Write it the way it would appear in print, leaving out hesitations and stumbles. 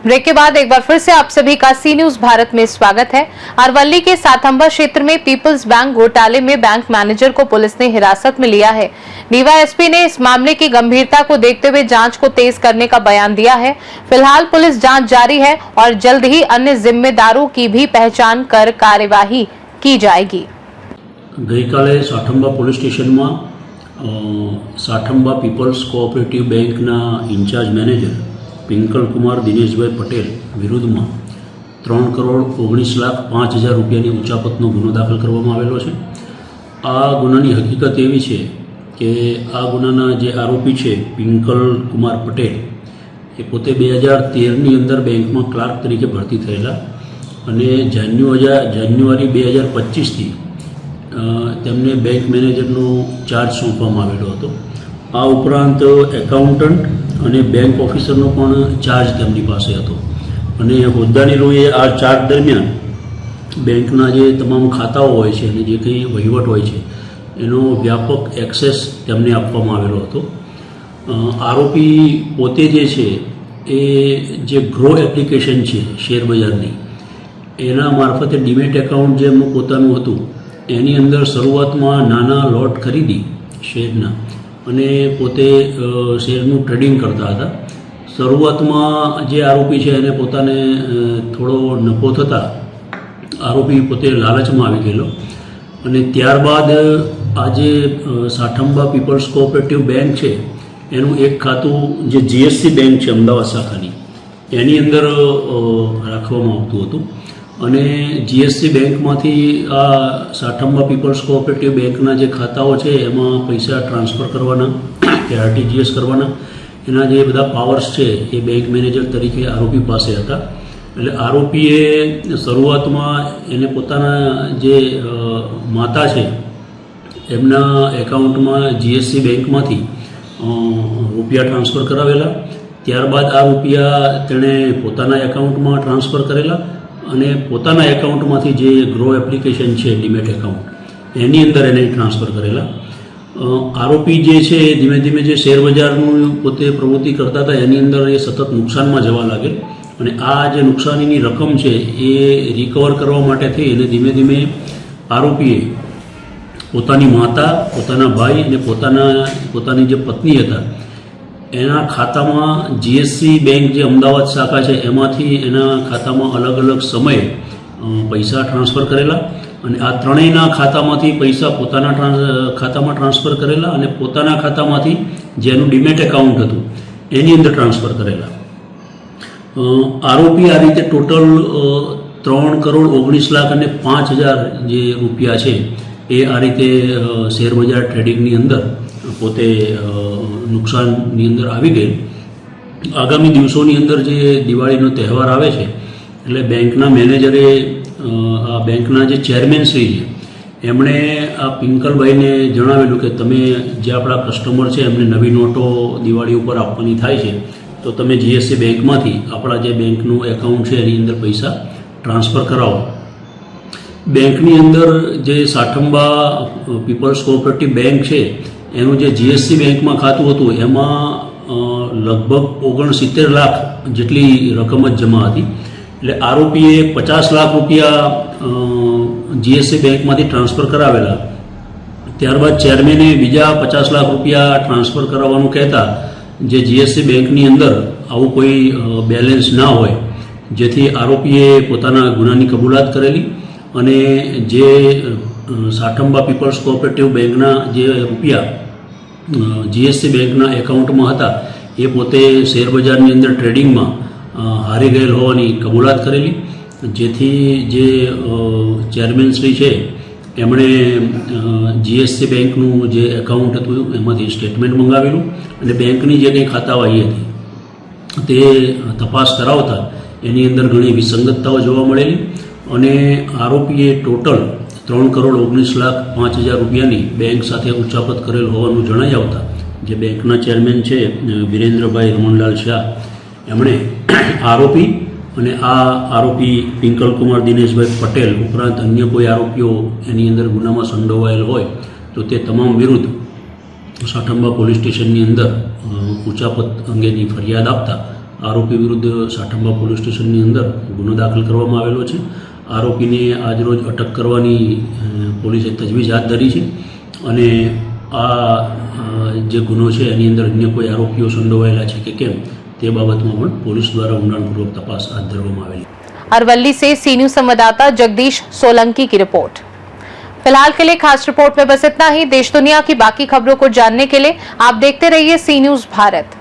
Break के बाद एक बार फिर से आप सभी का सी न्यूज भारत में स्वागत है। अरवली के साथंबा क्षेत्र में पीपल्स बैंक घोटाले में बैंक मैनेजर को पुलिस ने हिरासत में लिया है। डीवाईएसपी ने इस मामले की गंभीरता को देखते हुए जांच को तेज करने का बयान दिया है। फिलहाल पुलिस जांच जारी है और जल्द ही अन्य जिम्मेदारों की भी पहचान कर कार्यवाही की जाएगी। गई काले साठंबा पुलिस स्टेशन में Sathamba peoples cooperative bank incharge manager Pinkal Kumar Dineshbhai Patel विरुद्ध में 3,19,05,000 રૂપિયાની ઉચાપતનો ગુનો દાખલ કરવામાં આવેલો છે। આ ગુનાની હકીકત એવી છે કે આ ગુનાના જે આરોપી છે પિંકલ કુમાર પટેલ એ પોતે 2013ની અંદર બેંકમાં ક્લાર્ક તરીકે ભરતી થયેલા અને જાન્યુઆરી 2025થી તેમને બેંક મેનેજરનો ચાર્જ સોંપવામાં આવેલો હતો। આ ઉપરાંત એકાઉન્ટન્ટ અને બેંક ઓફિસરનો પણ ચાર્જ તેમની પાસે હતો અને હોદ્દાની રોએ આ ચાર્જ દરમિયાન બેંકના જે તમામ ખાતાઓ હોય છે અને જે કંઈ વહીવટ હોય છે એનો વ્યાપક એક્સેસ તેમને આપવામાં આવેલો હતો। આરોપી પોતે જે છે એ જે ગ્રો એપ્લિકેશન છે શેર બજારની એના મારફતે ડીમેટ એકાઉન્ટ જે એમનું પોતાનું હતું એની અંદર શરૂઆતમાં નાના લોટ ખરીદી શેરના અને પોતે શેરનું ટ્રેડિંગ કરતા હતા। શરૂઆતમાં જે આરોપી છે એને પોતાને થોડો નફો થતાં આરોપી પોતે લાલચમાં આવી ગયેલો અને ત્યારબાદ આજે સાઠંબા પીપલ્સ કોઓપરેટિવ બેંક છે એનું એક ખાતું જે જીએસસી બેંક છે અમદાવાદ શાખાની એની અંદર રાખવામાં આવતું હતું અને જીએસસી બેંકમાંથી આ સાઠંબા પીપલ્સ કોઓપરેટિવ બેંકના જે ખાતાઓ છે એમાં પૈસા ટ્રાન્સફર કરવાના કે આરટીજીએસ કરવાના એના જે બધા પાવર્સ છે એ બેંક મેનેજર તરીકે આરોપી પાસે હતા। એટલે આરોપીએ શરૂઆતમાં એને પોતાના જે માતા છે એમના એકાઉન્ટમાં જીએસસી બેંકમાંથી રૂપિયા ટ્રાન્સફર કરાવેલા। ત્યારબાદ આ રૂપિયા તેણે પોતાના એકાઉન્ટમાં ટ્રાન્સફર કરેલા અને પોતાના એકાઉન્ટમાંથી જે ગ્રો એપ્લિકેશન છે ડીમેટ એકાઉન્ટ એની અંદર એને ટ્રાન્સફર કરેલા। આરોપી જે છે ધીમે ધીમે જે શેરબજારનું પોતે પ્રવૃત્તિ કરતા હતા એની અંદર એ સતત નુકસાનમાં જવા લાગેલ અને આ જે નુકસાનીની રકમ છે એ રિકવર કરવા માટે થઈ અને ધીમે ધીમે આરોપીએ પોતાની માતા પોતાના ભાઈ અને પોતાની જે પત્ની હતા એના ખાતામાં જીએસસી બેંક જે અમદાવાદ શાખા છે એમાંથી એના ખાતામાં અલગ અલગ સમયે પૈસા ટ્રાન્સફર કરેલા અને આ ત્રણેયના ખાતામાંથી પૈસા પોતાના ખાતામાં ટ્રાન્સફર કરેલા અને પોતાના ખાતામાંથી જેનું ડીમેટ એકાઉન્ટ હતું એની અંદર ટ્રાન્સફર કરેલા। આરોપી આ રીતે ટોટલ 3,19,05,000 જે રૂપિયા છે એ આ રીતે શેરબજાર ટ્રેડિંગની અંદર પોતે નુકસાનની અંદર આવી ગઈ। આગામી દિવસોની અંદર જે દિવાળીનો તહેવાર આવે છે એટલે બેંકના મેનેજરે આ બેંકના જે ચેરમેન શ્રી છે એમણે આ પિંકલભાઈને જણાવેલું કે તમે જે આપણા કસ્ટમર છે એમને નવી નોટો દિવાળી ઉપર આપવાની થાય છે તો તમે જીએસસી બેંકમાંથી આપણા જે બેંકનું એકાઉન્ટ છે એની અંદર પૈસા ટ્રાન્સફર કરાવો। બેંકની અંદર જે સાઠંબા પીપલ્સ કોઓપરેટિવ બેંક છે એનું જે જીએસસી બેંકમાં ખાતું હતું એમાં લગભગ 69 લાખ જેટલી રકમ જ જમા હતી। એટલે આરોપીએ 50 લાખ રૂપિયા જીએસસી બેંકમાંથી ટ્રાન્સફર કરાવેલા। ત્યારબાદ ચેરમેને બીજા 50 લાખ રૂપિયા ટ્રાન્સફર કરાવવાનું કહેતા જે જીએસસી બેંકની અંદર આવું કોઈ બેલેન્સ ના હોય જેથી આરોપીએ પોતાના ગુનાની કબૂલાત કરેલી અને જે સાઠંબા પીપલ્સ કોઓપરેટિવ બેંકના જે રૂપિયા જીએસસી બેંકના એકાઉન્ટમાં હતા એ પોતે શેરબજારની અંદર ટ્રેડિંગમાં હારી ગયેલ હોવાની કબૂલાત કરેલી જેથી જે ચેરમેન શ્રી છે એમણે જીએસસી બેંકનું જે એકાઉન્ટ હતું એમાંથી સ્ટેટમેન્ટ મંગાવેલું અને બેંકની જે કંઈ ખાતાવાહી હતી તે તપાસ કરાવતા એની અંદર ઘણી વિસંગતતાઓ જોવા મળેલી અને આરોપીએ ટોટલ 3,19,05,000 રૂપિયાની બેંક સાથે ઉચાપત કરેલ હોવાનું જણાઈ આવતા જે બેંકના ચેરમેન છે વિરેન્દ્રભાઈ રમણલાલ શાહ એમણે આરોપી અને આ આરોપી પિંકલ કુમાર દિનેશભાઈ પટેલ ઉપરાંત અન્ય કોઈ આરોપીઓ એની અંદર ગુનામાં સંડોવાયેલ હોય તો તે તમામ વિરુદ્ધ સાઠંબા પોલીસ સ્ટેશનની અંદર ઉચાપત અંગેની ફરિયાદ આપતા આરોપી વિરુદ્ધ સાઠંબા પોલીસ સ્ટેશનની અંદર ગુનો દાખલ કરવામાં આવેલો છે. આરોપીને આજરોજ અટક કરવાની પોલીસે તજવીજ હાથ ધરી છે અને આ જે ગુનો છે એની અંદર અન્ય કોઈ આરોપીઓ સંડોવાયેલા છે કે કેમ તે બાબતમાં પણ पुलिस द्वारा ઊંડાણપૂર્વક तपास हाथ धरવામાં આવેલી. अरवली से सी न्यूज संवाददाता जगदीश सोलंकी की रिपोर्ट. फिलहाल के लिए खास रिपोर्ट में बस इतना ही. देश दुनिया की बाकी खबरों को जानने के लिए आप देखते रहिए सी न्यूज भारत.